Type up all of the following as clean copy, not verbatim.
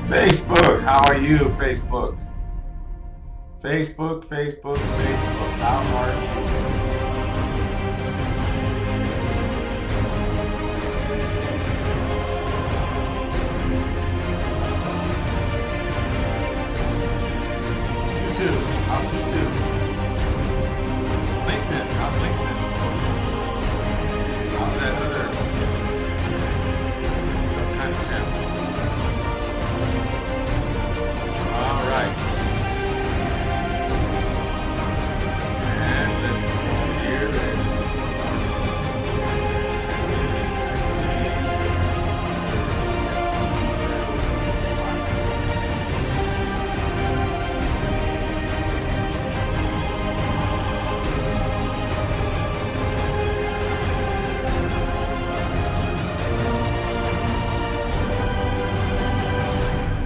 Facebook, how are you, Facebook? Facebook, Facebook, Facebook, how are you? YouTube, how's YouTube? LinkedIn, how's LinkedIn? How's that other some kind of channel? All right. And let's see here.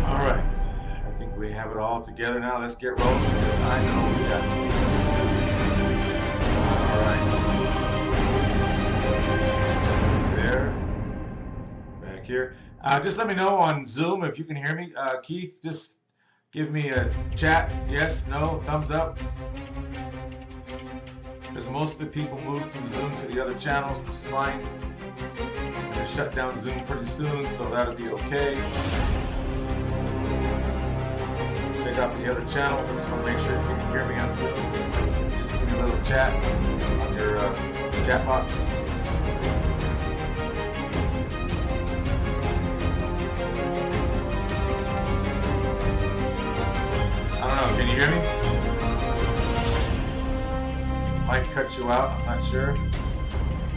All right. I think we have it all together now. Let's get rolling. I know we got it. All right. There. Back here. Just let me know on Zoom if you can hear me. Keith, just give me a chat. Yes, no, thumbs up. Because most of the people moved from Zoom to the other channels, which is fine. I'm going to shut down Zoom pretty soon, so that'll be okay. Check out the other channels. I just want to make sure if you can hear me on Zoom. Just give me a little chat on your chat box. I don't know. Can you hear me? Might cut you out. I'm not sure.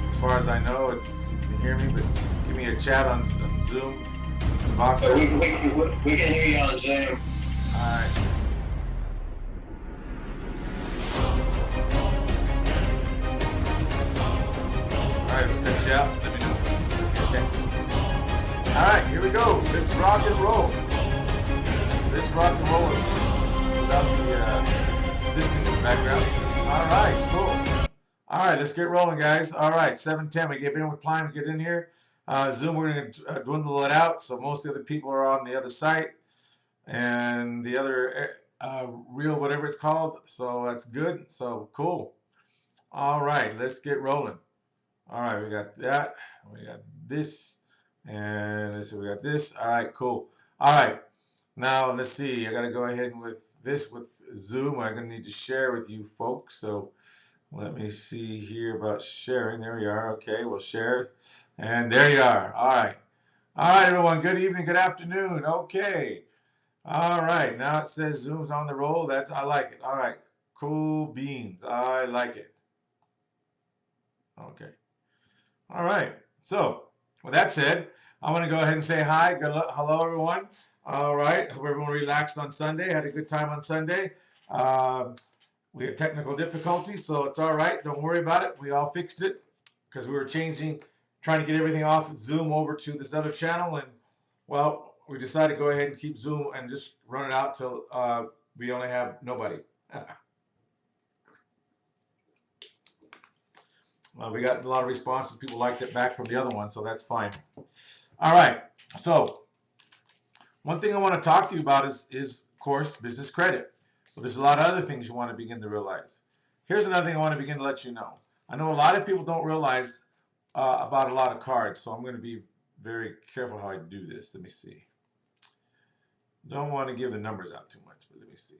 As far as I know, it's you can hear me, but give me a chat on Zoom. The box. We can hear you on Zoom. Alright. Alright, we'll cut you out. Let me know. Text. Alright, here we go. Let's rock and roll. Let's rock and roll without this thing in the background. Alright, cool. Alright, let's get rolling, guys. Alright, 7:10. We get in with Klein, get in here. Zoom, we're going to dwindle it out so most of the other people are on the other site. And the other reel, whatever it's called. So that's good. So cool. All right, let's get rolling. All right, we got that. We got this. And let's see, we got this. All right, cool. All right, now let's see. I got to go ahead with this with Zoom. I'm going to need to share with you folks. So let me see here about sharing. There we are. Okay, we'll share. And there you are. All right. All right, everyone. Good evening. Good afternoon. Okay. All right, now it says Zoom's on the roll. I like it. All right, cool beans. I like it. Okay. All right. So, with that said, I want to go ahead and say hi. Hello, everyone. All right. Hope everyone relaxed on Sunday. Had a good time on Sunday. We had technical difficulties, so it's all right. Don't worry about it. We all fixed it because we were trying to get everything off Zoom over to this other channel, and well, we decided to go ahead and keep Zoom and just run it out till we only have nobody. We got a lot of responses. People liked it back from the other one, so that's fine. All right. So one thing I want to talk to you about is of course, business credit. But there's a lot of other things you want to begin to realize. Here's another thing I want to begin to let you know. I know a lot of people don't realize about a lot of cards, so I'm going to be very careful how I do this. Let me see. Don't want to give the numbers out too much, but let me see.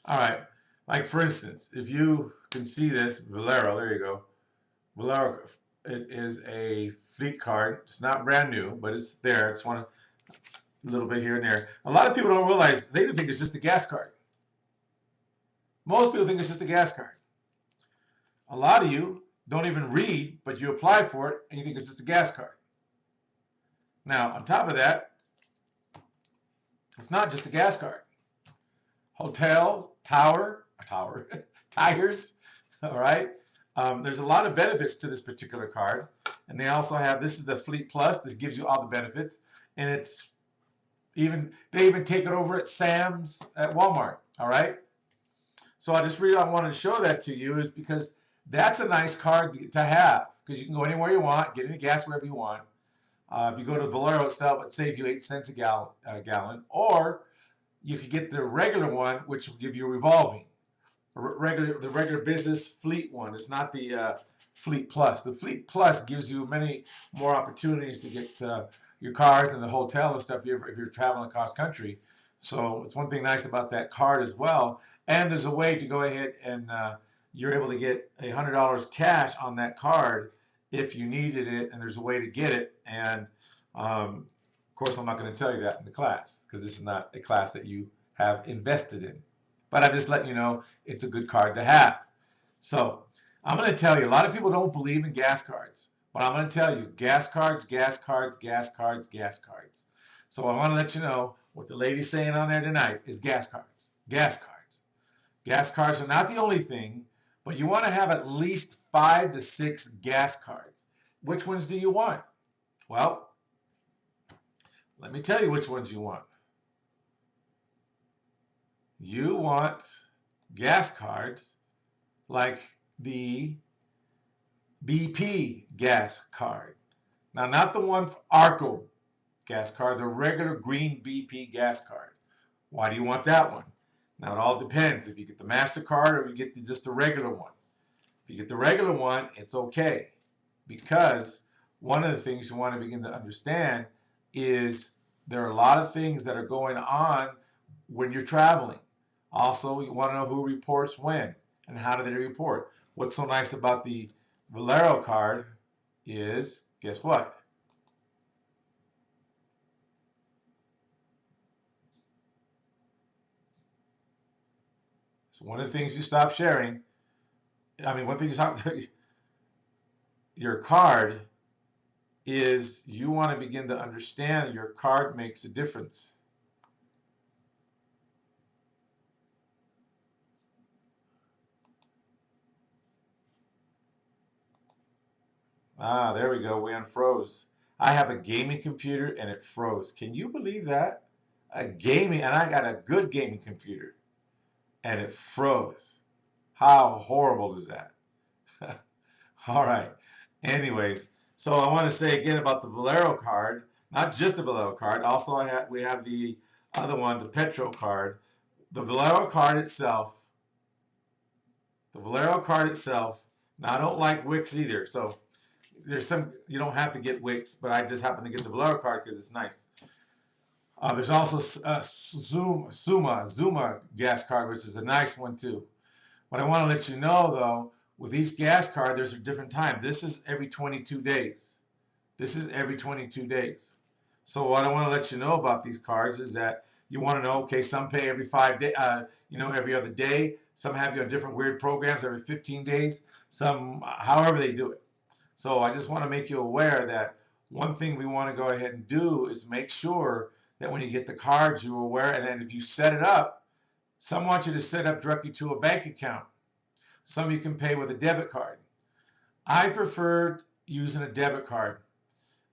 All right, like for instance, if you can see this, Valero, there you go. Valero, it is a fleet card. It's not brand new, but it's there. It's one a little bit here and there. A lot of people don't realize, they think it's just a gas card. Most people think it's just a gas card. A lot of you don't even read, but you apply for it and you think it's just a gas card. Now, on top of that, it's not just a gas card. Hotel, tires, all right? There's a lot of benefits to this particular card. And they also have, this is the Fleet Plus. This gives you all the benefits. And it's they even take it over at Sam's, at Walmart, all right? So I wanted to show that to you is because that's a nice card to have. because you can go anywhere you want, get any gas wherever you want. If you go to Valero itself, it saves you 8 cents a gallon. Or you could get the regular one, which will give you a revolving. The regular business fleet one. It's not the Fleet Plus. The Fleet Plus gives you many more opportunities to get your cars and the hotel and stuff if you're traveling across country. So it's one thing nice about that card as well. And there's a way to go ahead and you're able to get $100 cash on that card if you needed it, and there's a way to get it. And of course, I'm not going to tell you that in the class because this is not a class that you have invested in. But I'm just letting you know it's a good card to have. So I'm going to tell you, a lot of people don't believe in gas cards, but I'm going to tell you, gas cards, gas cards, gas cards, gas cards. So I want to let you know what the lady's saying on there tonight is gas cards, gas cards. Gas cards are not the only thing, but you want to have at least 5 to 6 gas cards. Which ones do you want? Well, let me tell you which ones you want. You want gas cards like the BP gas card. Now, not the one for Arco gas card, the regular green BP gas card. Why do you want that one? Now, it all depends if you get the MasterCard or if you get just the regular one. If you get the regular one, it's okay, because one of the things you want to begin to understand is there are a lot of things that are going on when you're traveling. Also, you want to know who reports when and how do they report. What's so nice about the Valero card is, guess what? So one of the things you stop sharing, one thing you stop, your card is you want to begin to understand your card makes a difference. Ah, there we go. We unfroze. I have a gaming computer and it froze. Can you believe that? And I got a good gaming computer and it froze. How horrible is that? All right. Anyways, so I want to say again about the Valero card, not just the Valero card. Also, we have the other one, the Petro card. The Valero card itself. Now I don't like Wix either, so there's some, you don't have to get Wix, but I just happen to get the Valero card because it's nice. There's also Zuma gas card, which is a nice one too. What I want to let you know though, with each gas card, there's a different time. This is every 22 days. So what I want to let you know about these cards is that you want to know, okay, some pay every 5 days, every other day. Some have you on different weird programs every 15 days. Some, however they do it. So I just want to make you aware that one thing we want to go ahead and do is make sure that when you get the cards, you're aware. And then if you set it up, some want you to set up directly to a bank account. Some you can pay with a debit card. I prefer using a debit card.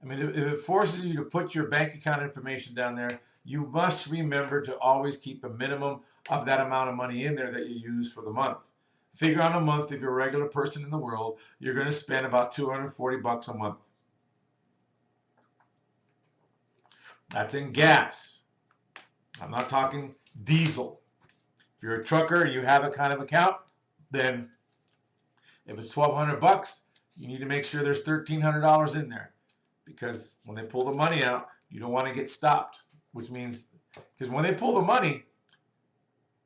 If it forces you to put your bank account information down there, you must remember to always keep a minimum of that amount of money in there that you use for the month. Figure on a month, if you're a regular person in the world, you're going to spend about $240 a month. That's in gas. I'm not talking diesel. If you're a trucker and you have a kind of account, then if it's $1,200, you need to make sure there's $1,300 in there, because when they pull the money out, you don't want to get stopped, which means, because when they pull the money,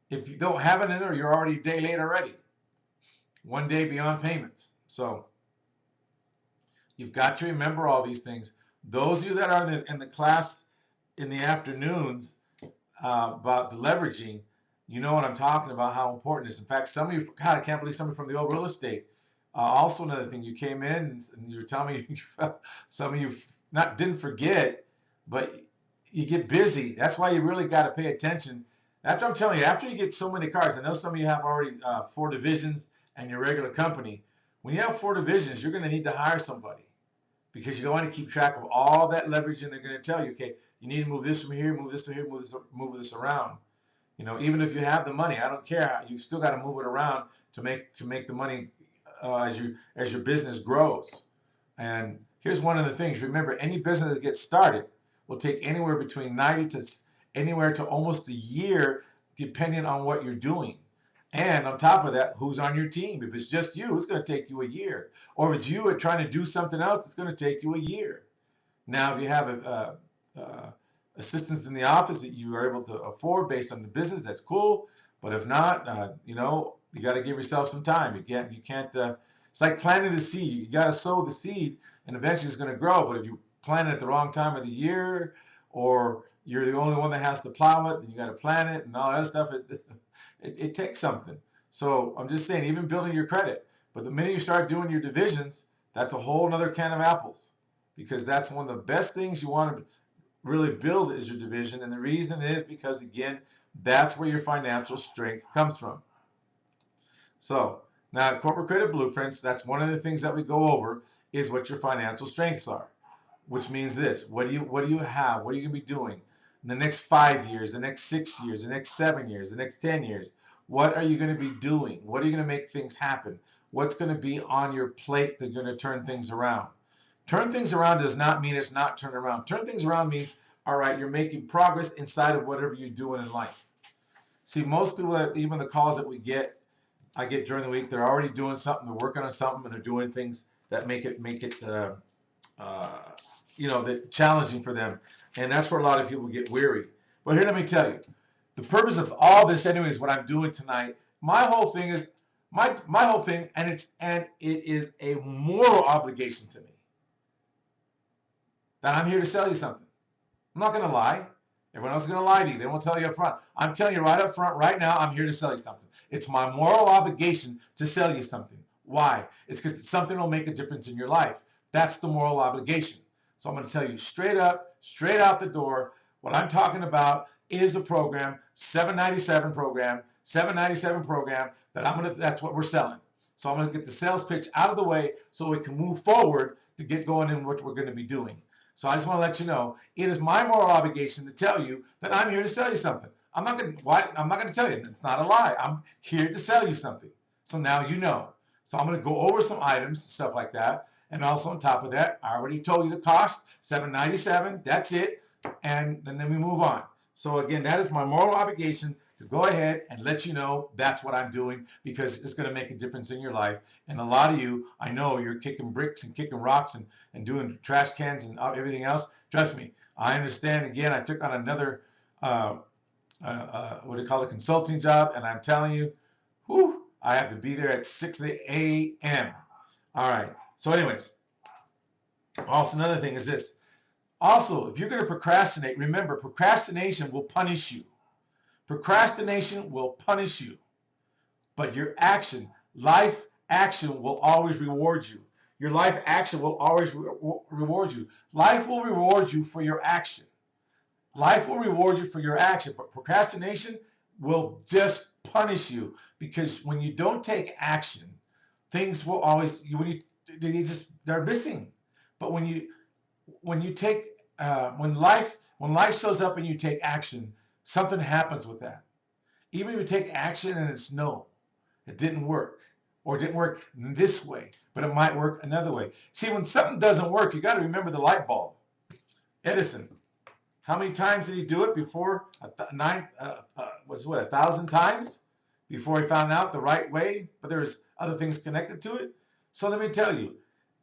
if you don't have it in there, you're already a day late already. 1 day beyond payments. So you've got to remember all these things. Those of you that are in the class in the afternoons about the leveraging, you know what I'm talking about, how important it is. In fact, some of you, God, I can't believe somebody from the old real estate. Also, another thing, you came in and you were telling me some of you didn't forget, but you get busy. That's why you really got to pay attention. After I'm telling you, after you get so many cards, I know some of you have already 4 divisions and your regular company. When you have 4 divisions, you're going to need to hire somebody, because you're going to keep track of all that leverage, and they're going to tell you, okay, you need to move this from here, move this from here, move this around. Even if you have the money, I don't care. You still got to move it around to make the money as your business grows. And here's one of the things. Remember, any business that gets started will take anywhere between 90 to anywhere to almost a year, depending on what you're doing. And on top of that, who's on your team? If it's just you, it's going to take you a year. Or if it's you and trying to do something else, it's going to take you a year. Now, if you have assistants in the office that you are able to afford based on the business, that's cool. But if not, you got to give yourself some time. You can't. It's like planting the seed. You got to sow the seed, and eventually it's going to grow. But if you plant it at the wrong time of the year, or you're the only one that has to plow it, then you got to plant it and all that stuff. It takes something. So I'm just saying, even building your credit. But the minute you start doing your divisions, that's a whole nother can of apples, because that's one of the best things you want to really build is your division. And the reason is because, again, that's where your financial strength comes from. So now corporate credit blueprints, that's one of the things that we go over, is what your financial strengths are, which means this: what do you have? What are you going to be doing in the next 5 years, the next 6 years, the next 7 years, the next 10 years? What are you going to be doing? What are you going to make things happen? What's going to be on your plate that's going to turn things around? Turn things around does not mean it's not turned around. Turn things around means, all right, you're making progress inside of whatever you're doing in life. See, most people, even the calls that I get during the week, they're already doing something, they're working on something, and they're doing things that make it that challenging for them. And that's where a lot of people get weary. But here, let me tell you, the purpose of all this, anyways, what I'm doing tonight, my whole thing is my whole thing, and it is a moral obligation to me that I'm here to sell you something. I'm not going to lie. Everyone else is going to lie to you. They won't tell you up front. I'm telling you right up front, right now, I'm here to sell you something. It's my moral obligation to sell you something. Why? It's because something will make a difference in your life. That's the moral obligation. So I'm going to tell you straight up, straight out the door, what I'm talking about is a program, 797 program, that's what we're selling. So I'm going to get the sales pitch out of the way so we can move forward to get going in what we're going to be doing. So I just want to let you know, it is my moral obligation to tell you that I'm here to sell you something. I'm not going to tell you. It's not a lie. I'm here to sell you something. So now you know. So I'm going to go over some items, stuff like that. And also on top of that, I already told you the cost, $797. That's it. And then we move on. So again, that is my moral obligation to go ahead and let you know that's what I'm doing, because it's going to make a difference in your life. And a lot of you, I know you're kicking bricks and kicking rocks and doing trash cans and everything else. Trust me, I understand. Again, I took on another, consulting job, and I'm telling you, I have to be there at 6 a.m. All right. So anyways, also another thing is this. Also, if you're going to procrastinate, remember, procrastination will punish you. Procrastination will punish you. But your action, life action, will always reward you. Your life action will always reward you. Life will reward you for your action. Life will reward you for your action. But procrastination will just punish you, because when you don't take action, things will always, they're missing. But when life shows up and you take action, something happens with that. Even if you take action and it's no, it didn't work, or it didn't work this way, but it might work another way. See, when something doesn't work, you got to remember the light bulb. Edison, how many times did he do it before? 1,000 times before he found out the right way? But there's other things connected to it. So let me tell you,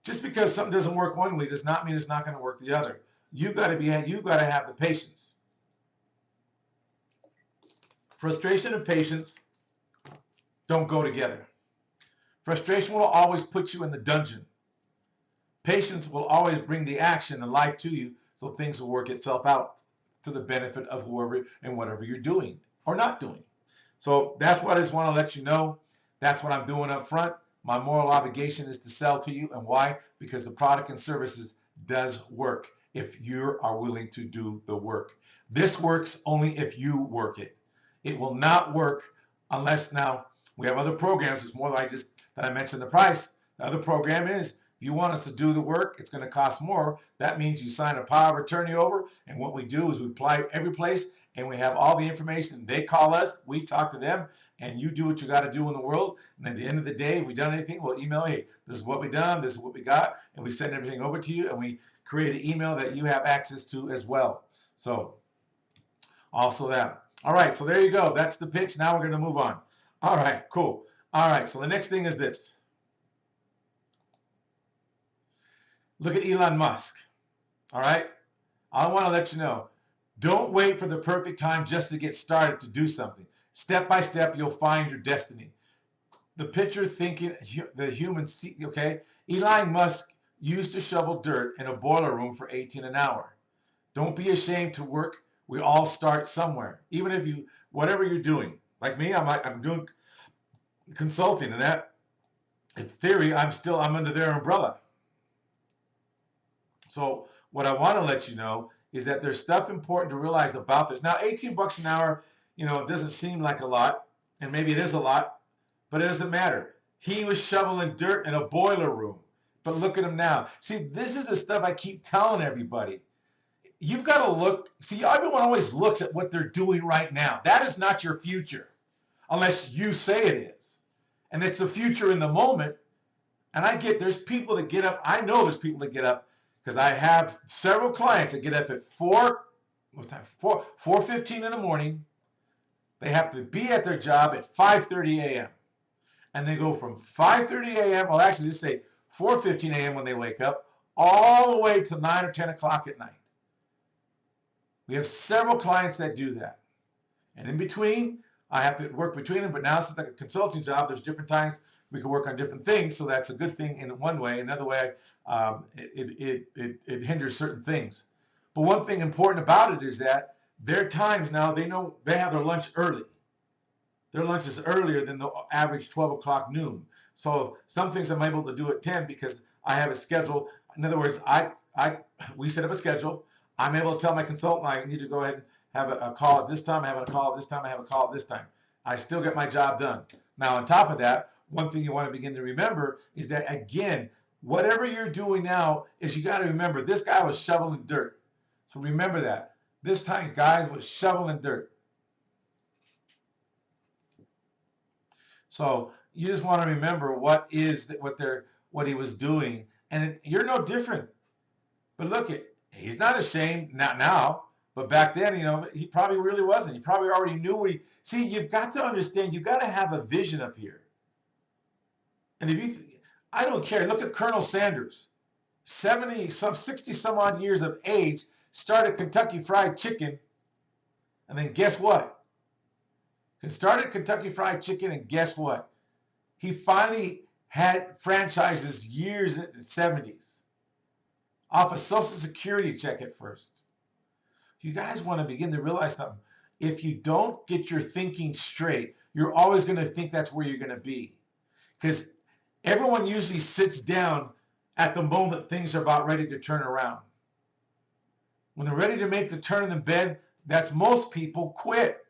just because something doesn't work one way does not mean it's not going to work the other. You got to have the patience. Frustration and patience don't go together. Frustration will always put you in the dungeon. Patience will always bring the action and life to you, so things will work itself out to the benefit of whoever and whatever you're doing or not doing. So that's what I just want to let you know. That's what I'm doing up front. My moral obligation is to sell to you. And why? Because the product and services does work if you are willing to do the work. This works only if you work it. It will not work unless, now we have other programs. It's more like just that I mentioned the price. The other program is, if you want us to do the work, it's going to cost more. That means you sign a power of attorney over, and what we do is we apply every place, and we have all the information. They call us, we talk to them, and you do what you got to do in the world. And at the end of the day, if we've done anything, we'll email, hey, this is what we've done, this is what we got, and we send everything over to you, and we create an email that you have access to as well. So also that. All right, so there you go. That's the pitch. Now we're going to move on. All right, cool. All right, so the next thing is this. Look at Elon Musk. All right, I want to let you know, don't wait for the perfect time just to get started to do something. Step by step, you'll find your destiny. The picture thinking, the human, okay? Elon Musk used to shovel dirt in a boiler room for 18 an hour. Don't be ashamed to work. We all start somewhere. Even if you, whatever you're doing. Like me, I'm doing consulting, and that, in theory, I'm under their umbrella. So what I want to let you know is that there's stuff important to realize about this. Now, 18 bucks an hour, you know, it doesn't seem like a lot, and maybe it is a lot, but it doesn't matter. He was shoveling dirt in a boiler room. But look at him now. See, this is the stuff I keep telling everybody. You've got to look. See, everyone always looks at what they're doing right now. That is not your future, unless you say it is. And it's the future in the moment. And I get, there's people that get up. I know there's people that get up, because I have several clients that get up at 4:15 in the morning. They have to be at their job at 5:30 a.m. And they go from 5:30 a.m., well, actually just say 4:15 a.m. when they wake up, all the way to 9 or 10 o'clock at night. We have several clients that do that. And in between, I have to work between them, but now since it's like a consulting job, there's different times we can work on different things, so that's a good thing in one way. Another way, it hinders certain things. But one thing important about it is that their times now, they know they have their lunch early. Their lunch is earlier than the average 12 o'clock noon. So some things I'm able to do at 10 because I have a schedule. In other words, we set up a schedule. I'm able to tell my consultant I need to go ahead and have a call at this time. I have a call at this time. I have a call at this time. I still get my job done. Now, on top of that, one thing you want to begin to remember is that, again, whatever you're doing now is you got to remember this guy was shoveling dirt. So remember that. This time, guys was shoveling dirt. So you just want to remember what he was doing, and you're no different. But look, he's not ashamed, not now, but back then, you know, he probably really wasn't. He probably already knew see, you've got to understand, you've got to have a vision up here. And I don't care. Look at Colonel Sanders, 60 some odd years of age, started Kentucky Fried Chicken, and then guess what? He started Kentucky Fried Chicken, and guess what? He finally had franchises years in the 70s off a Social Security check at first. You guys want to begin to realize something. If you don't get your thinking straight, you're always going to think that's where you're going to be. Because everyone usually sits down at the moment things are about ready to turn around. When they're ready to make the turn in the bed, that's most people quit.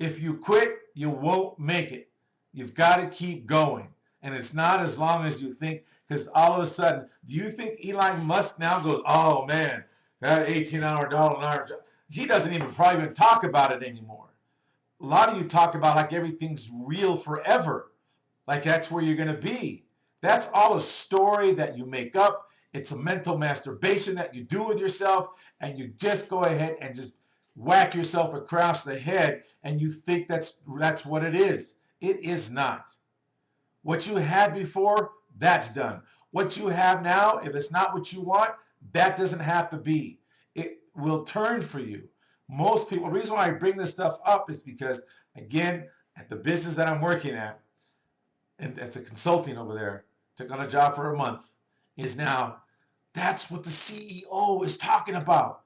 If you quit, you won't make it. You've got to keep going. And it's not as long as you think, because all of a sudden, do you think Elon Musk now goes, oh man, that $18 an hour job? He doesn't even probably even talk about it anymore. A lot of you talk about like everything's real forever. Like that's where you're going to be. That's all a story that you make up. It's a mental masturbation that you do with yourself, and you just go ahead and just whack yourself across the head, and you think that's what it is. It is not. What you had before, that's done. What you have now, if it's not what you want, that doesn't have to be. It will turn for you. Most people, the reason why I bring this stuff up is because, again, at the business that I'm working at, and it's a consulting over there, took on a job for a month, is now, that's what the CEO is talking about.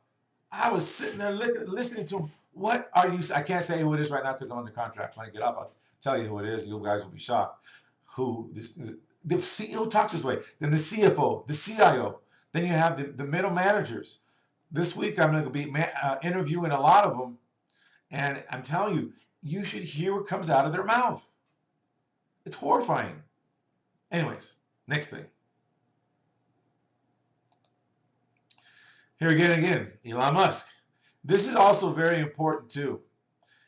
I was sitting there listening to him. What are you, I can't say who it is right now because I'm under contract. When I get up, I'll tell you who it is. You guys will be shocked. The CEO talks this way. Then the CFO, the CIO. Then you have the middle managers. This week I'm going to be interviewing a lot of them. And I'm telling you, you should hear what comes out of their mouth. It's horrifying. Anyways, next thing. Here again, Elon Musk. This is also very important too.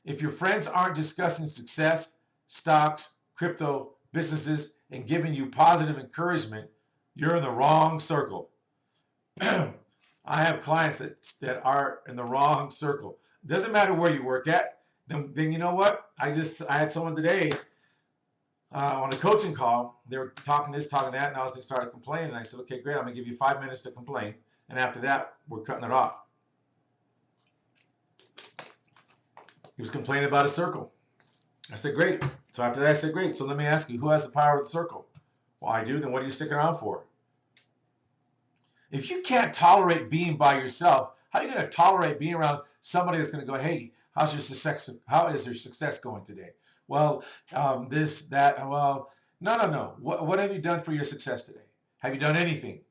If your friends aren't discussing success, stocks, crypto, businesses, and giving you positive encouragement, you're in the wrong circle. I have clients that are in the wrong circle. Doesn't matter where you work at. Then you know what? I had someone today on a coaching call. They were talking this, talking that, and I was just started complaining. And I said, okay, great. I'm gonna give you 5 minutes to complain, and after that, we're cutting it off. He was complaining about a circle. I said, great. So after that, I said, great. So let me ask you, who has the power of the circle? Well, I do. Then what are you sticking around for? If you can't tolerate being by yourself, how are you going to tolerate being around somebody that's going to go, hey, how's your success? How is your success going today? Well, this, that, well, no. What have you done for your success today? Have you done anything?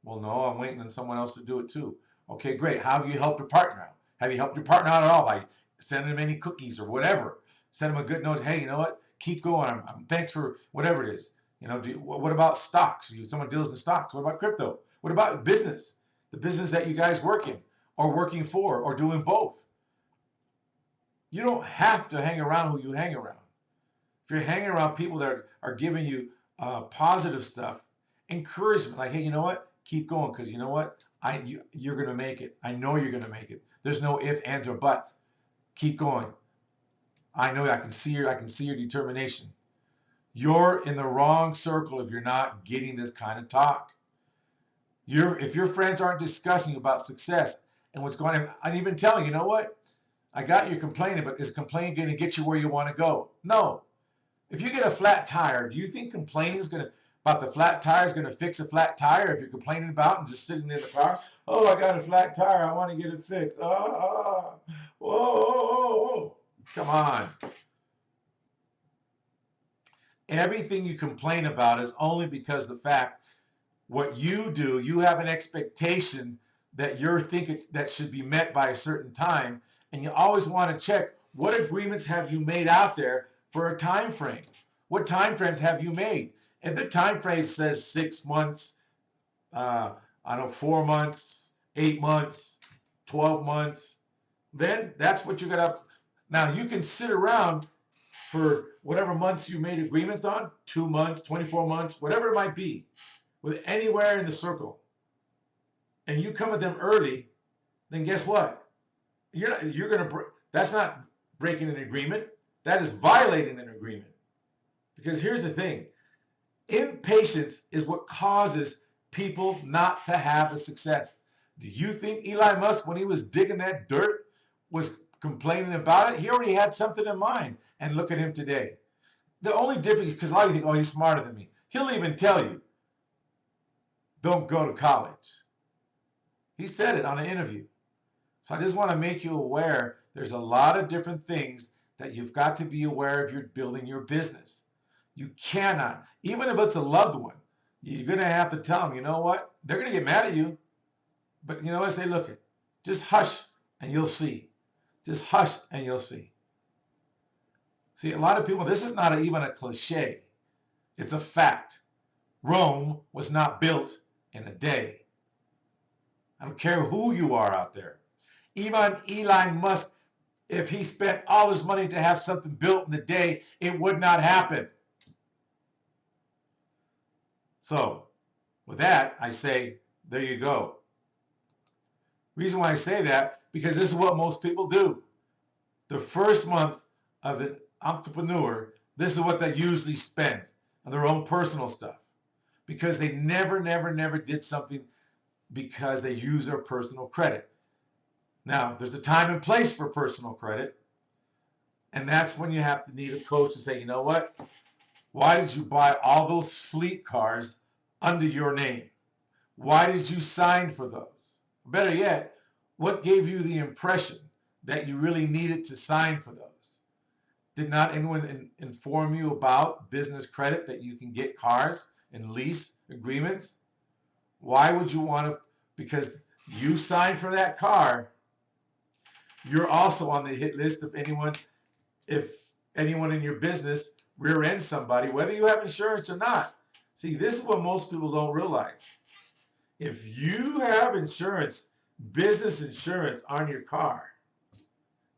Well, no, I'm waiting on someone else to do it too. Okay, great. How have you helped your partner out? Have you helped your partner out at all by sending them any cookies or whatever? Send them a good note. Hey, you know what? Keep going. Thanks for whatever it is. You know, what about stocks? Someone deals in stocks. What about crypto? What about business? The business that you guys work in or working for or doing both. You don't have to hang around who you hang around. If you're hanging around people that are giving you positive stuff, encouragement, like, hey, you know what? Keep going, because you know what? You're going to make it. I know you're going to make it. There's no ifs, ands, or buts. Keep going. I know I can see your determination. You're in the wrong circle if you're not getting this kind of talk. If your friends aren't discussing about success and what's going on, and even telling, you know what? I got you complaining, but is complaining going to get you where you want to go? No. If you get a flat tire, do you think complaining about the flat tire is going to fix a flat tire if you're complaining about and just sitting in the car? Oh, I got a flat tire. I want to get it fixed. Whoa. Come on. Everything you complain about is only because the fact what you do, you have an expectation that you're thinking that should be met by a certain time, and you always want to check what agreements have you made out there for a time frame. What time frames have you made? If the time frame says 6 months, 4 months, 8 months, 12 months, then that's what you're gonna. Now you can sit around for whatever months you made agreements on, 2 months, 24 months, whatever it might be, with anywhere in the circle, and you come at them early, then guess what? That's not breaking an agreement. That is violating an agreement. Because here's the thing. Impatience is what causes people not to have the success. Do you think Elon Musk, when he was digging that dirt, was complaining about it? He already had something in mind. And look at him today. The only difference, because a lot of you think, oh, he's smarter than me. He'll even tell you, don't go to college. He said it on an interview. So I just want to make you aware there's a lot of different things that you've got to be aware of if you're building your business. You cannot, even if it's a loved one, you're going to have to tell them, you know what? They're going to get mad at you. But you know what? Say, look, just hush and you'll see. Just hush and you'll see. See, a lot of people, this is not even a cliche. It's a fact. Rome was not built in a day. I don't care who you are out there. Even Elon Musk, if he spent all his money to have something built in a day, it would not happen. So, with that, I say, there you go. Reason why I say that, because this is what most people do. The first month of an entrepreneur, this is what they usually spend on their own personal stuff. Because they never did something because they use their personal credit. Now, there's a time and place for personal credit. And that's when you have to need a coach to say, you know what? Why did you buy all those fleet cars under your name? Why did you sign for those? Better yet, what gave you the impression that you really needed to sign for those? Did not anyone inform you about business credit, that you can get cars and lease agreements? Why would you want to? Because you signed for that car, you're also on the hit list of anyone. If anyone in your business rear ends somebody, whether you have insurance or not. See, this is what most people don't realize. If you have insurance, business insurance on your car,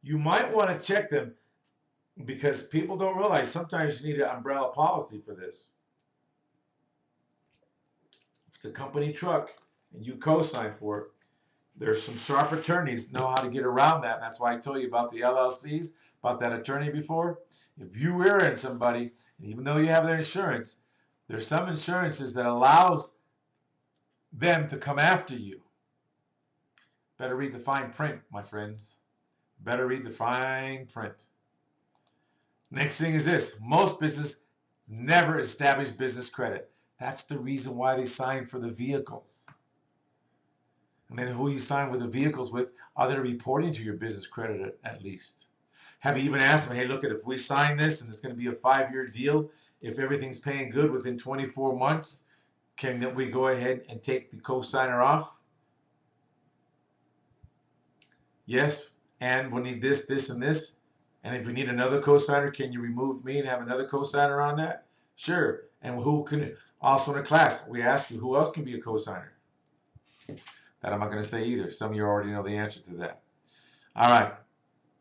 You might want to check them because people don't realize sometimes you need an umbrella policy for this. If it's a company truck and you co-sign for it, there's some sharp attorneys know how to get around that. That's why I told you about the LLCs, about that attorney before. If you rear end somebody, and even though you have their insurance, there's some insurances that allows them to come after you. Better read the fine print, my friends. Better read the fine print. Next thing is this. Most businesses never establish business credit. That's the reason why they sign for the vehicles. And then who you sign with the vehicles with, are they reporting to your business credit at least? Have you even asked them, hey, look, if we sign this and it's going to be a 5-year deal, if everything's paying good within 24 months, can we go ahead and take the co-signer off? Yes, and we'll need this, this, and this. And if we need another co-signer, can you remove me and have another co-signer on that? Sure. And who can, also in the class, we ask you, who else can be a co-signer? That I'm not going to say either. Some of you already know the answer to that. All right.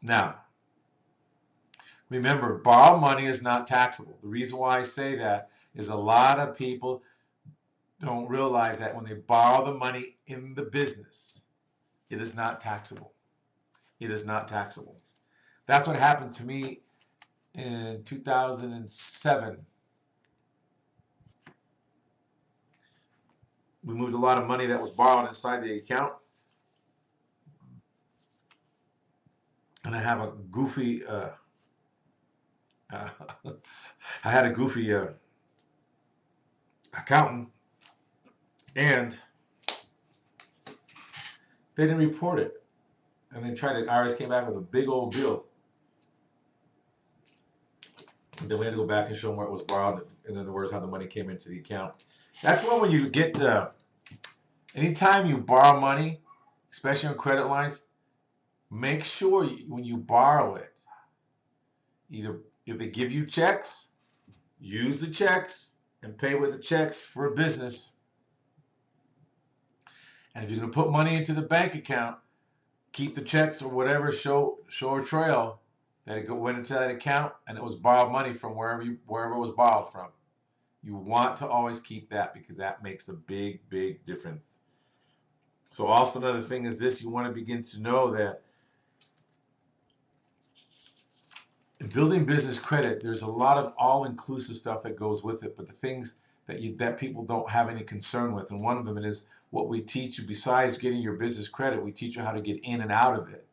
Now, remember, borrowed money is not taxable. The reason why I say that is a lot of people don't realize that when they borrow the money in the business, it is not taxable. It is not taxable. That's what happened to me in 2007. We moved a lot of money that was borrowed inside the account. And I have a goofy, I had a goofy accountant, and they didn't report it. And then IRS came back with a big old bill. And then we had to go back and show them where it was borrowed, in other words, how the money came into the account. That's when you get, anytime you borrow money, especially on credit lines, make sure when you borrow it, either if they give you checks, use the checks and pay with the checks for a business. And if you're going to put money into the bank account, keep the checks or whatever, show a trail that it went into that account and it was borrowed money from wherever it was borrowed from. You want to always keep that because that makes a big, big difference. So also another thing is this, you want to begin to know that in building business credit, there's a lot of all-inclusive stuff that goes with it, but the things that people don't have any concern with, and one of them is what we teach you, besides getting your business credit, we teach you how to get in and out of it.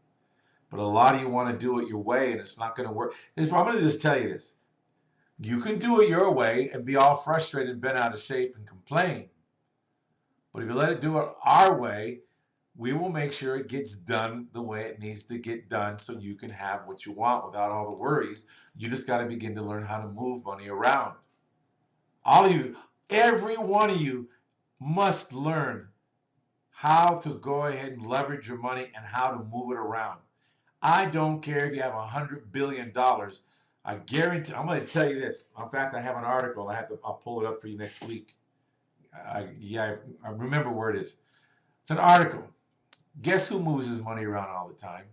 But a lot of you want to do it your way, and it's not going to work. I'm going to just tell you this. You can do it your way and be all frustrated, bent out of shape, and complain. But if you let it do it our way, we will make sure it gets done the way it needs to get done so you can have what you want without all the worries. You just got to begin to learn how to move money around. All of you, every one of you must learn how to go ahead and leverage your money and how to move it around. I don't care if you have $100 billion. I guarantee, I'm going to tell you this. In fact, I have an article. I'll pull it up for you next week. I remember where it is. It's an article. Guess who moves his money around all the time?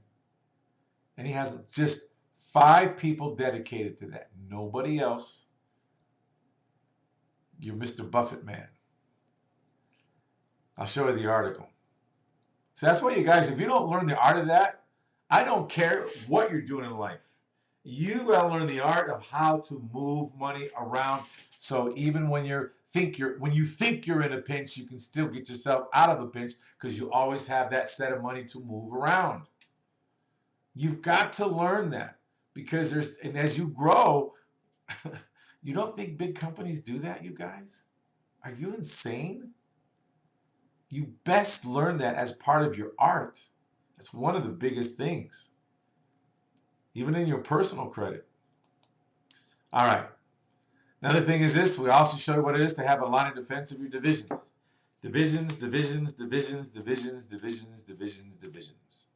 And he has just 5 people dedicated to that. Nobody else. You're Mr. Buffett man. I'll show you the article. So that's why you guys, if you don't learn the art of that, I don't care what you're doing in life. You got to learn the art of how to move money around. So even when you think you're in a pinch, you can still get yourself out of a pinch because you always have that set of money to move around. You've got to learn that because and as you grow, you don't think big companies do that, you guys? Are you insane? You best learn that as part of your art. It's one of the biggest things, even in your personal credit. All right. Another thing is this. We also show you what it is to have a line of defense of your divisions. Divisions, divisions, divisions, divisions, divisions, divisions, divisions.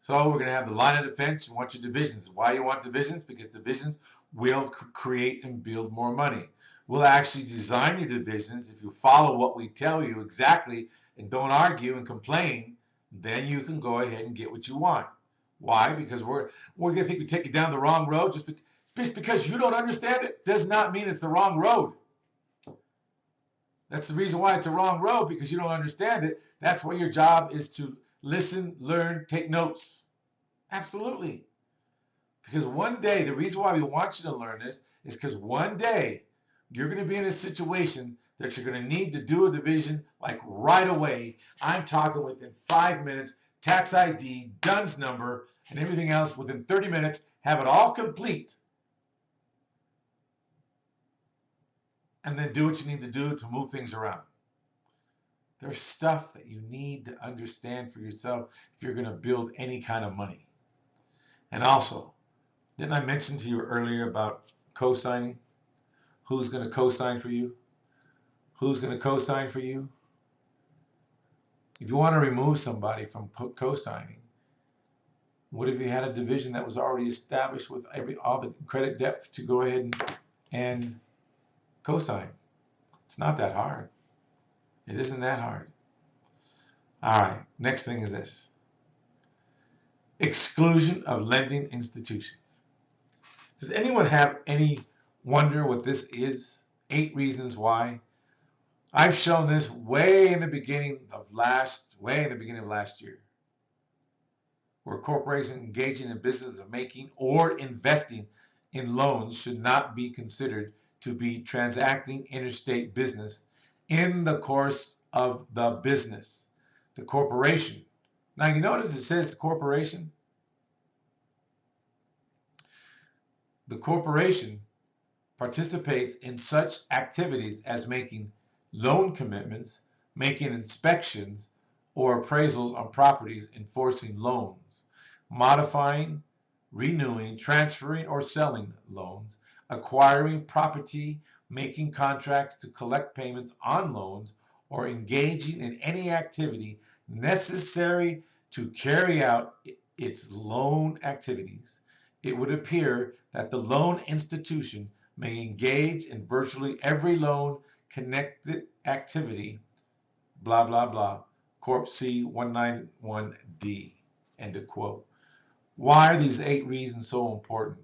So we're going to have the line of defense. You want your divisions. Why you want divisions? Because divisions will create and build more money. We'll actually design your divisions if you follow what we tell you exactly and don't argue and complain. then you can go ahead and get what you want. Why? Because we're going to think we take you down the wrong road. Just because you don't understand it does not mean it's the wrong road. That's the reason why it's a wrong road, because you don't understand it. That's why your job is to listen, learn, take notes. Absolutely. Because one day, the reason why we want you to learn this is because one day you're going to be in a situation that you're going to need to do a division like right away. I'm talking within 5 minutes, tax ID, DUNS number, and everything else within 30 minutes, have it all complete. And then do what you need to do to move things around. There's stuff that you need to understand for yourself if you're going to build any kind of money. And also, didn't I mention to you earlier about co-signing? Who's going to co-sign for you? Who's going to co-sign for you? If you want to remove somebody from co-signing, what if you had a division that was already established with all the credit depth to go ahead and co-sign? It's not that hard. It isn't that hard. All right, next thing is this. Exclusion of lending institutions. Does anyone have any wonder what this is? 8 reasons why. I've shown this way in the beginning of last year, where corporations engaging in business of making or investing in loans should not be considered to be transacting interstate business in the course of the business. The corporation. Now you notice it says corporation. The corporation participates in such activities as making loan commitments, making inspections or appraisals on properties, enforcing loans, modifying, renewing, transferring or selling loans, acquiring property, making contracts to collect payments on loans, or engaging in any activity necessary to carry out its loan activities. It would appear that the loan institution may engage in virtually every loan connected activity, blah, blah, blah, Corp C 191D, end of quote. Why are these 8 reasons so important?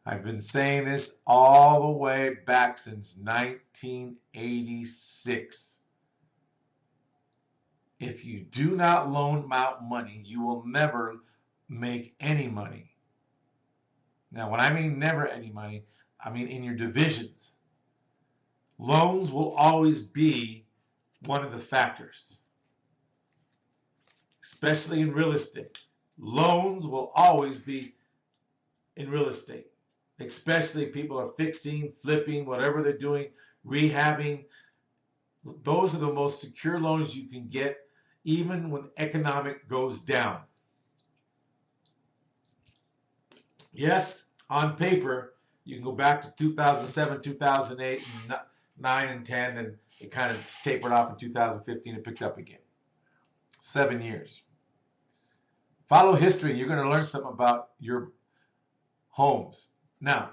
I've been saying this all the way back since 1986. If you do not loan out money, you will never make any money. Now, when I mean never any money, I mean in your divisions. Loans will always be one of the factors, especially in real estate. Loans will always be in real estate, especially if people are fixing, flipping, whatever they're doing, rehabbing. Those are the most secure loans you can get, even when economic goes down. Yes, on paper, you can go back to 2007, 2008, 9 and 10, and it kind of tapered off in 2015 and picked up again. 7 years. Follow history. You're going to learn something about your homes. Now,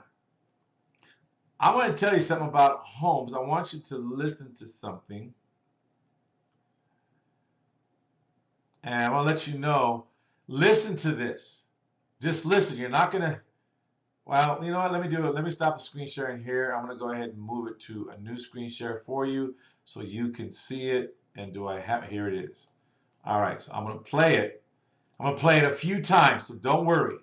I want to tell you something about homes. I want you to listen to something. And I want to let you know, listen to this. Just listen. You're not going to, well, you know what? Let me do it. Let me stop the screen sharing here. I'm going to go ahead and move it to a new screen share for you so you can see it. And do I have, here it is. All right, so I'm going to play it. I'm going to play it a few times, so don't worry.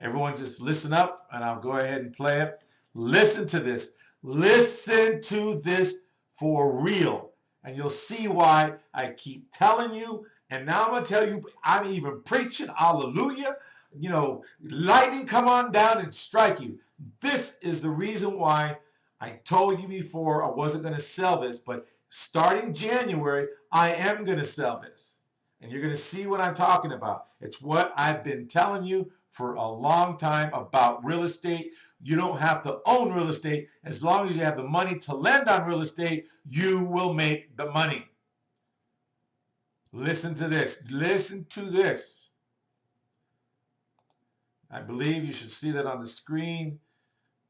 Everyone just listen up, and I'll go ahead and play it. Listen to this. Listen to this for real. And you'll see why I keep telling you. And now I'm going to tell you, I'm even preaching, hallelujah. You know, lightning come on down and strike you. This is the reason why I told you before I wasn't going to sell this, but starting January, I am going to sell this. And you're going to see what I'm talking about. It's what I've been telling you for a long time about real estate. You don't have to own real estate. As long as you have the money to lend on real estate, you will make the money. Listen to this. Listen to this. I believe you should see that on the screen.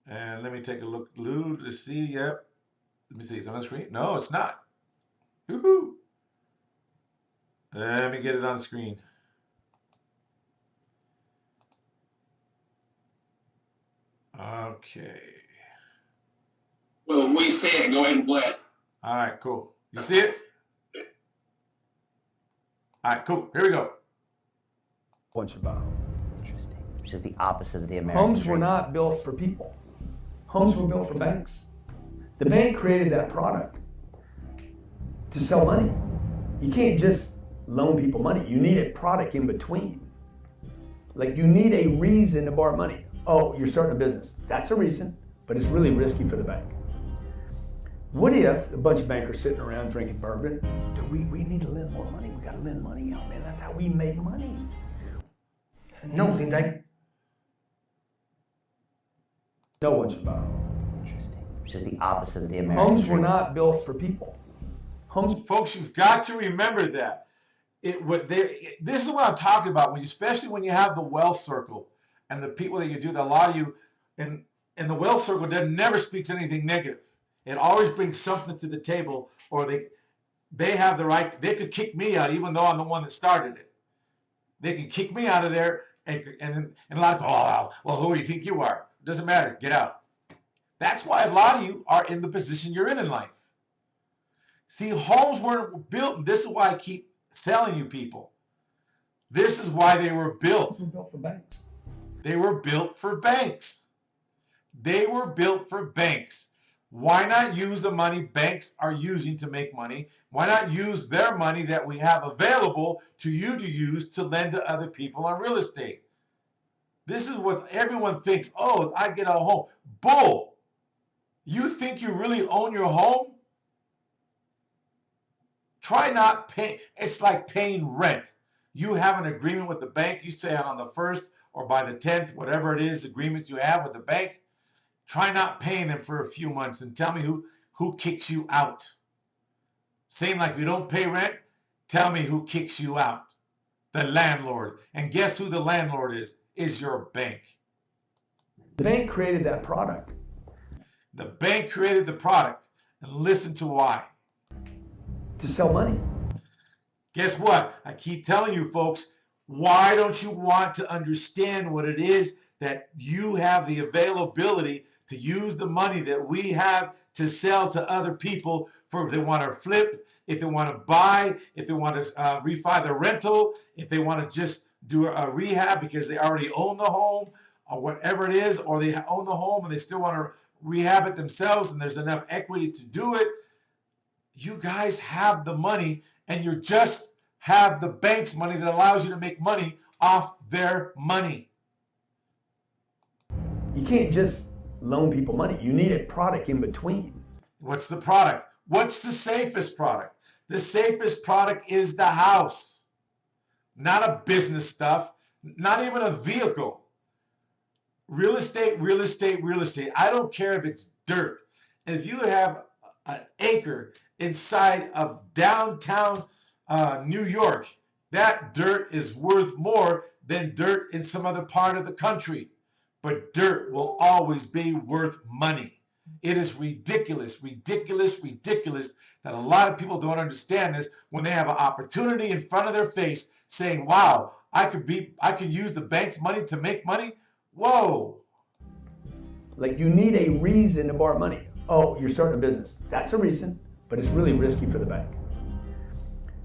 And let me take a look. Lou, to see. Yep. Let me see. It's on the screen. No, it's not. Woohoo. Let me get it on the screen. Okay. Well, we see it. Go ahead and play it. All right, cool. You see it? All right, cool. Here we go. Bunch about. Interesting. Which is the opposite of the American Homes were dream. not built for people. Homes were built for banks. The bank created that product to sell money. You can't just loan people money. You need a product in between. Like you need a reason to borrow money. Oh, you're starting a business. That's a reason, but it's really risky for the bank. What if a bunch of bankers sitting around drinking bourbon? Dude, we need to lend more money. We got to lend money out, man. That's how we make money. No, thì đấy. No one should borrow. Interesting. Which is the opposite of the American Homes dream. were not built for people. Homes. Folks, you've got to remember that. This is what I'm talking about, especially when you have the wealth circle and the people that you do that, a lot of you in the wealth circle never speaks anything negative. It always brings something to the table, or they have the right. They could kick me out, even though I'm the one that started it. They can kick me out of there, and a lot of people, oh, well, who do you think you are? Doesn't matter. Get out. That's why a lot of you are in the position you're in life. See, homes weren't built, and this is why I keep telling you people. This is why they were built. They were built for banks. They were built for banks. They were built for banks. Why not use the money banks are using to make money? Why not use their money that we have available to you to use to lend to other people on real estate? This is what everyone thinks. Oh, I get a home. Bull. You think you really own your home? Try not pay. It's like paying rent. You have an agreement with the bank. You say on the 1st or by the 10th, whatever it is, agreements you have with the bank. Try not paying them for a few months and tell me who kicks you out. Same like if you don't pay rent, tell me who kicks you out. The landlord. And guess who the landlord is? Is your bank. The bank created that product. The bank created the product. And listen to why. To sell money. Guess what? I keep telling you folks, why don't you want to understand what it is that you have the availability to use the money that we have to sell to other people for if they want to flip, if they want to buy, if they want to refi the rental, if they want to just do a rehab because they already own the home or whatever it is, or they own the home and they still want to rehab it themselves and there's enough equity to do it. You guys have the money and you just have the bank's money that allows you to make money off their money. You can't just loan people money. You need a product in between. What's the product? What's the safest product? The safest product is the house. Not a business stuff, not even a vehicle. Real estate, real estate, real estate. I don't care if it's dirt. If you have an acre inside of downtown New York, that dirt is worth more than dirt in some other part of the country. But dirt will always be worth money. It is ridiculous, ridiculous, ridiculous that a lot of people don't understand this when they have an opportunity in front of their face saying, wow, I could use the bank's money to make money. Whoa. Like you need a reason to borrow money. Oh, you're starting a business. That's a reason, but it's really risky for the bank.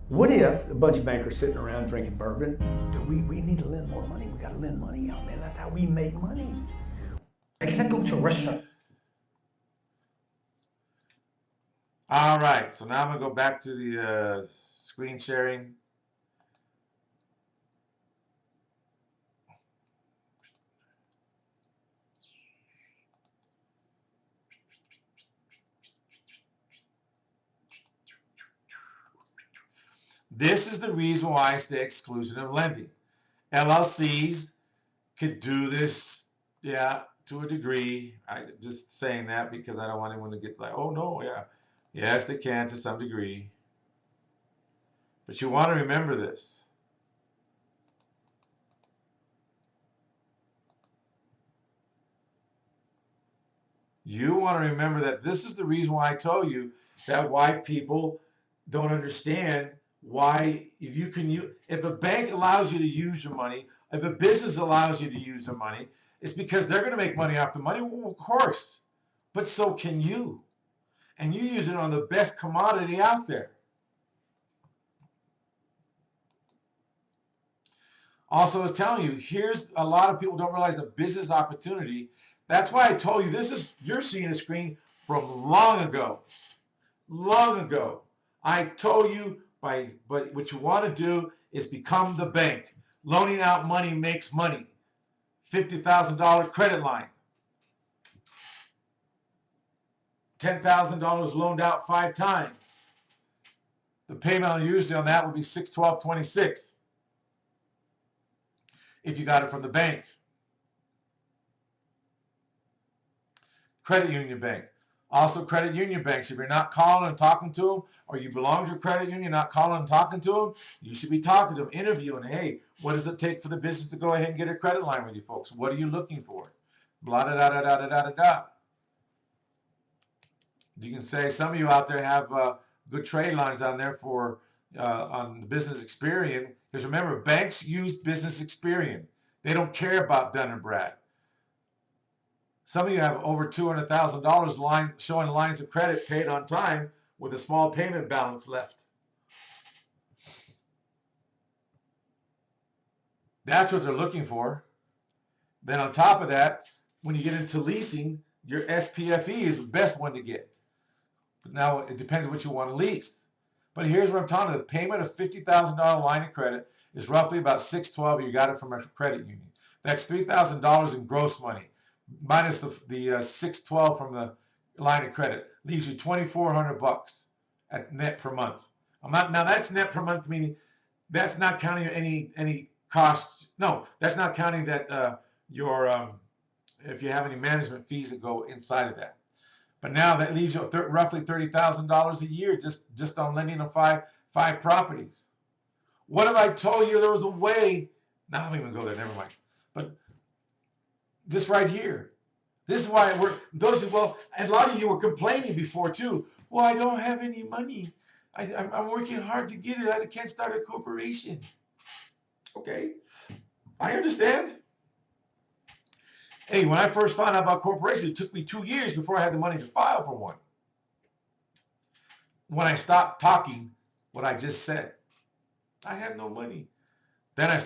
What if a bunch of bankers sitting around drinking bourbon? Dude, we need to lend more money. We got to lend money out, man. That's how we make money. Can I go to a restaurant? All right, so now I'm going to go back to the screen sharing. This is the reason why I say exclusion of lending. LLCs could do this, yeah, to a degree. I'm just saying that because I don't want anyone to get like, oh no, yeah. Yes, they can to some degree. But you want to remember this. You want to remember that this is the reason why I told you that why people don't understand why if a bank allows you to use your money, if a business allows you to use your money, It's because they're going to make money off the money. Well, of course. But so can you. And you use it on the best commodity out there. Also, I was telling you, here's a lot of people don't realize the business opportunity. That's why I told you you're seeing a screen from long ago. Long ago. I told you, but what you want to do is become the bank. Loaning out money makes money. $50,000 credit line. $10,000 loaned out 5 times. The payment usually on that would be $612.26 if you got it from the bank. Credit union bank. Also, credit union banks, if you're not calling and talking to them, or you belong to a credit union, not calling and talking to them, you should be talking to them, interviewing. Hey, what does it take for the business to go ahead and get a credit line with you folks? What are you looking for? Blah, da, da, da, da, da, da, da, da. You can say some of you out there have good trade lines on there for on the business experience. Because remember, banks use business experience. They don't care about Dun & Brad. Some of you have over $200,000 showing lines of credit paid on time with a small payment balance left. That's what they're looking for. Then on top of that, when you get into leasing, your SPFE is the best one to get. But now it depends on what you want to lease. But here's what I'm talking about. The payment of $50,000 line of credit is roughly about $612. You got it from a credit union. That's $3,000 in gross money, minus the $612 from the line of credit. Leaves you $2,400 at net per month. Now that's net per month, meaning that's not counting any costs. No, that's not counting that if you have any management fees that go inside of that. But now that leaves you roughly $30,000 a year just on lending on five properties. What if I told you there was a way? No, I'm not even gonna go there. Never mind. But this right here, this is why and a lot of you were complaining before too. Well, I don't have any money. I'm working hard to get it. I can't start a corporation. Okay, I understand. Hey, when I first found out about corporations, it took me 2 years before I had the money to file for one. When I stopped talking what I just said, I had no money. Then I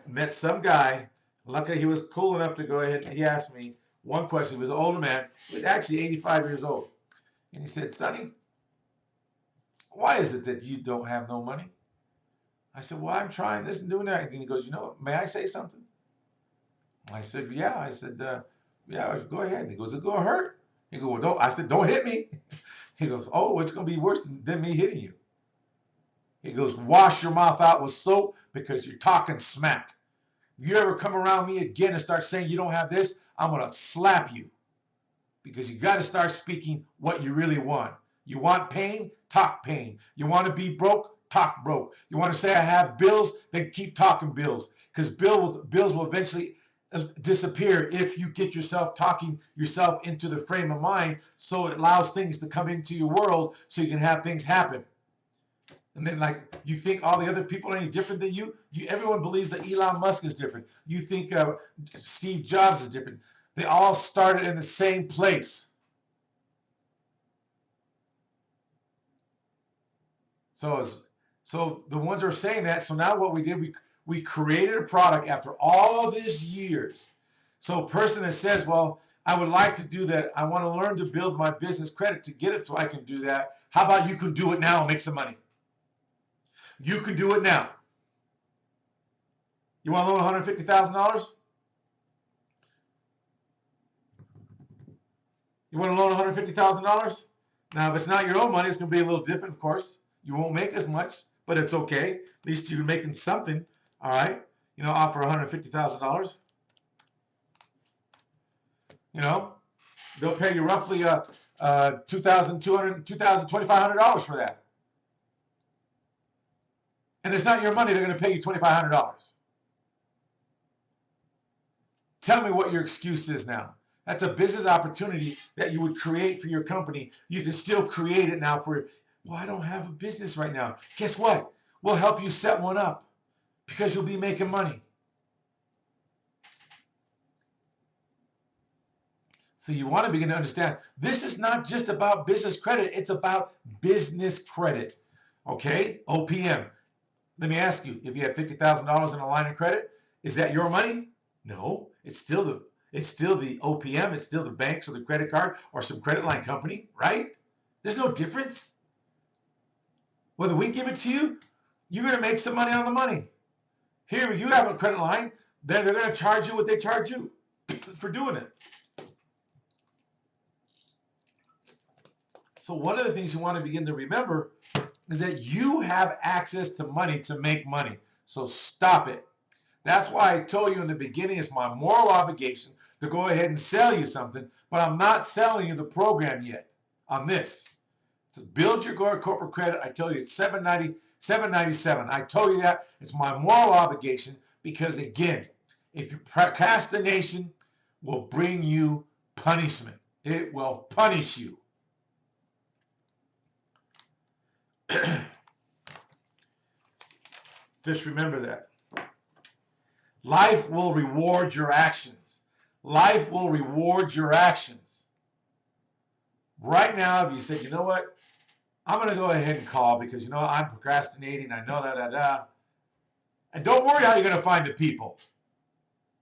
met some guy. Luckily, he was cool enough to go ahead and he asked me one question. He was an older man. He was actually 85 years old. And he said, Sonny, why is it that you don't have no money? I said, well, I'm trying this and doing that. And he goes, you know what, may I say something? I said, yeah. I said, yeah, go ahead. And he goes, it's going to hurt. He goes, well, I said, don't hit me. He goes, oh, it's going to be worse than me hitting you. He goes, wash your mouth out with soap because you're talking smack. If you ever come around me again and start saying you don't have this, I'm going to slap you. Because you got to start speaking what you really want. You want pain? Talk pain. You want to be broke? Talk broke. You want to say I have bills? Then keep talking bills. Because bills will eventually disappear if you get yourself talking yourself into the frame of mind so it allows things to come into your world so you can have things happen. And then, like, you think all the other people are any different than you? Everyone believes that Elon Musk is different. You think Steve Jobs is different. They all started in the same place. So the ones who are saying that, so now what we did, we created a product after all these years. So a person that says, well, I would like to do that. I want to learn to build my business credit to get it so I can do that. How about you can do it now and make some money? You can do it now. You want to loan $150,000? You want to loan $150,000? Now, if it's not your own money, it's going to be a little different, of course. You won't make as much, but it's okay. At least you're making something, all right? You know, offer $150,000. You know, they'll pay you roughly $2,500 for that. And it's not your money, they're going to pay you $2,500. Tell me what your excuse is now. That's a business opportunity that you would create for your company. You can still create it now for, well, I don't have a business right now. Guess what? We'll help you set one up because you'll be making money. So you want to begin to understand, this is not just about business credit, it's about business credit. Okay, OPM. Let me ask you, if you have $50,000 in a line of credit, is that your money? No, it's still the OPM, it's still the banks or the credit card or some credit line company, right? There's no difference. Whether we give it to you, you're going to make some money on the money. Here, you have a credit line, then they're going to charge you what they charge you for doing it. So one of the things you want to begin to remember is that you have access to money to make money. So stop it. That's why I told you in the beginning it's my moral obligation to go ahead and sell you something, but I'm not selling you the program yet on this. To build your corporate credit, I tell you it's $797. I told you that. It's my moral obligation because, again, if your procrastination will bring you punishment. It will punish you. Just remember that. Life will reward your actions. Life will reward your actions. Right now, if you say, you know what, I'm going to go ahead and call because, you know, I'm procrastinating. I know that. And don't worry how you're going to find the people.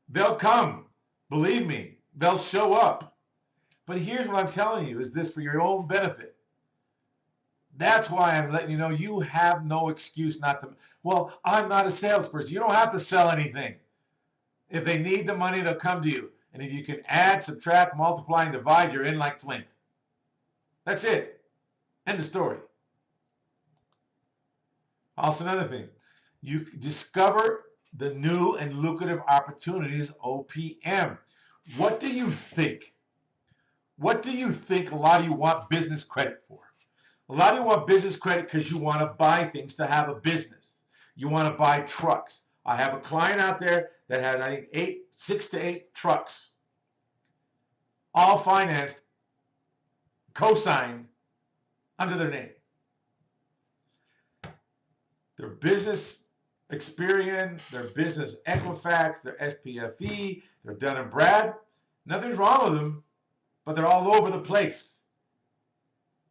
They'll come. Believe me, they'll show up. But here's what I'm telling you is this for your own benefit. That's why I'm letting you know you have no excuse not to. Well, I'm not a salesperson. You don't have to sell anything. If they need the money, they'll come to you. And if you can add, subtract, multiply, and divide, you're in like Flint. That's it. End of story. Also, another thing. You discover the new and lucrative opportunities, OPM. What do you think? What do you think a lot of you want business credit for? A lot of you want business credit because you want to buy things to have a business. You want to buy trucks. I have a client out there that has, I think, 6 to 8 trucks, all financed, co-signed under their name. Their business Experian, their business Equifax, their SPFE, their Dun & Brad. Nothing's wrong with them, but they're all over the place.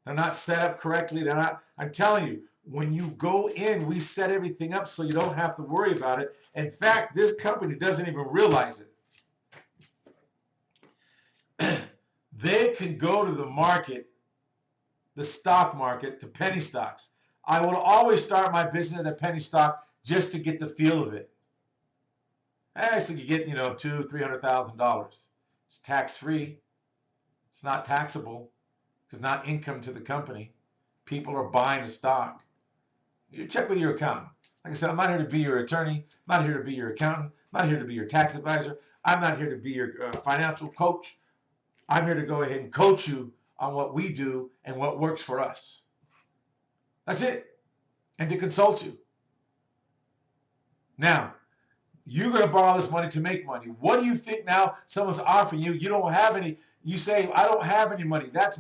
They're not set up correctly. They're not. I'm telling you, when you go in, we set everything up so you don't have to worry about it. In fact, this company doesn't even realize it. They can go to the market, the stock market, to penny stocks. I will always start my business at a penny stock just to get the feel of it. So you get, $200,000, $300,000. It's tax-free. It's not taxable. It's not income to the company. People are buying the stock. You check with your accountant. Like I said, I'm not here to be your attorney. I'm not here to be your accountant. I'm not here to be your tax advisor. I'm not here to be your financial coach. I'm here to go ahead and coach you on what we do and what works for us. That's it. And to consult you. Now, you're going to borrow this money to make money. What do you think now someone's offering you? You don't have any. You say, I don't have any money. That's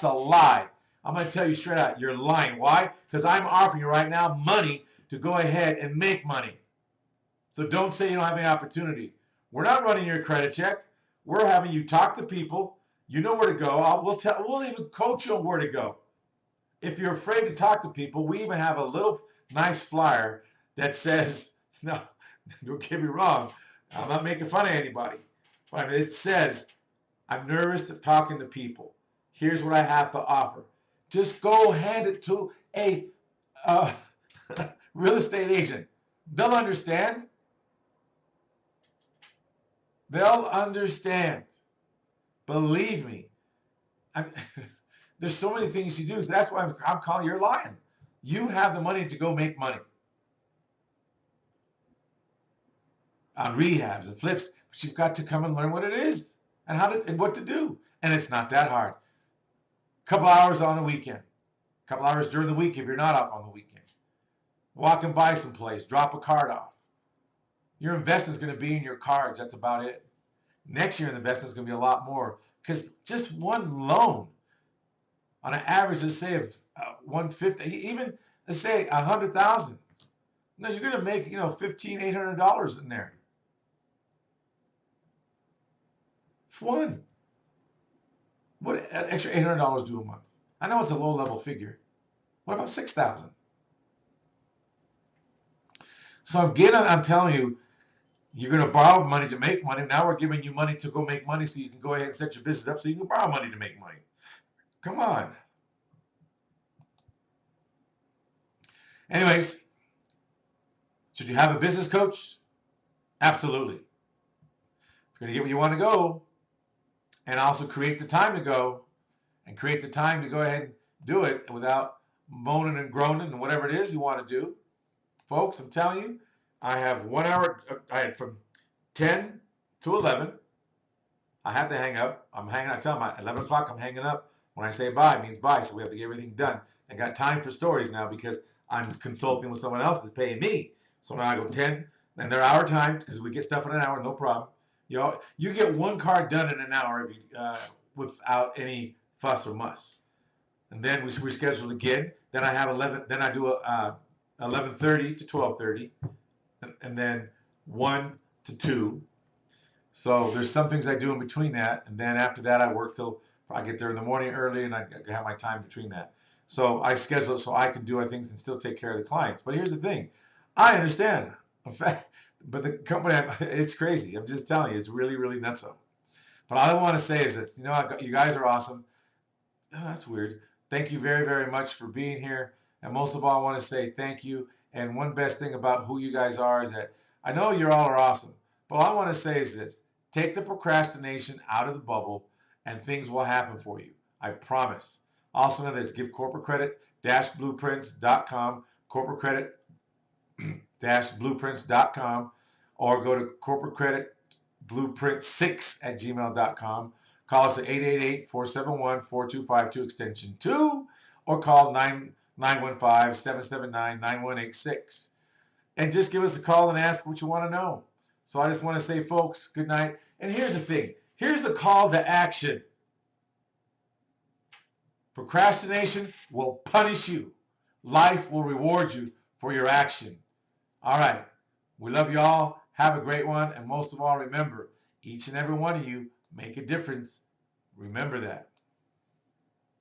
a lie. I'm going to tell you straight out. You're lying. Why? Because I'm offering you right now money to go ahead and make money. So don't say you don't have any opportunity. We're not running your credit check. We're having you talk to people. You know where to go. We'll even coach you on where to go. If you're afraid to talk to people, we even have a little nice flyer that says, no, don't get me wrong. I'm not making fun of anybody. But it says, I'm nervous of talking to people. Here's what I have to offer. Just go hand it to a real estate agent. They'll understand. They'll understand. Believe me. There's so many things you do. So that's why I'm calling you lying. You have the money to go make money on rehabs and flips, but you've got to come and learn what it is and what to do. And it's not that hard. A couple hours on the weekend, a couple hours during the week if you're not off on the weekend. Walk and buy someplace, drop a card off. Your investment's going to be in your cards. That's about it. Next year, the investment's going to be a lot more because just one loan, on an average, let's say of 150, even let's say 100,000. No, you're going to make $1,500-$800 in there. It's one. What an extra $800 do a month? I know it's a low-level figure. What about $6,000? So again, I'm telling you, you're going to borrow money to make money. Now we're giving you money to go make money so you can go ahead and set your business up so you can borrow money to make money. Come on. Anyways, should you have a business coach? Absolutely. If you're going to get where you want to go and also create the time to go and create the time to go ahead and do it without moaning and groaning and whatever it is you want to do. Folks, I'm telling you, I have 1 hour, I had from 10 to 11. I have to hang up. I'm hanging, I tell them at 11 o'clock I'm hanging up. When I say bye, it means bye. So we have to get everything done. I got time for stories now because I'm consulting with someone else that's paying me. So now I go 10, and they're hour time because we get stuff in an hour, no problem. You know, you get one card done in an hour if you, without any fuss or muss. And then we schedule again. Then I have 11. Then I do 11:30 to 12:30, and then 1 to 2. So there's some things I do in between that, and then after that I work till I get there in the morning early, and I have my time between that. So I schedule it so I can do other things and still take care of the clients. But here's the thing, I understand. In fact, but the company, it's crazy. I'm just telling you, it's really, really nutso. But all I want to say is this: you know, you guys are awesome. Oh, that's weird. Thank you very, very much for being here. And most of all, I want to say thank you. And one best thing about who you guys are is that I know you all are awesome. But all I want to say is this: take the procrastination out of the bubble and things will happen for you. I promise. Also know this: give corporate credit-blueprints.com, corporate credit-blueprints.com, or go to corporate credit blueprint6@gmail.com. Call us at 888-471-4252 extension 2, or call 915-779-9186. And just give us a call and ask what you want to know. So I just want to say, folks, good night. And here's the thing. Here's the call to action. Procrastination will punish you. Life will reward you for your action. All right. We love you all. Have a great one. And most of all, remember, each and every one of you make a difference. Remember that.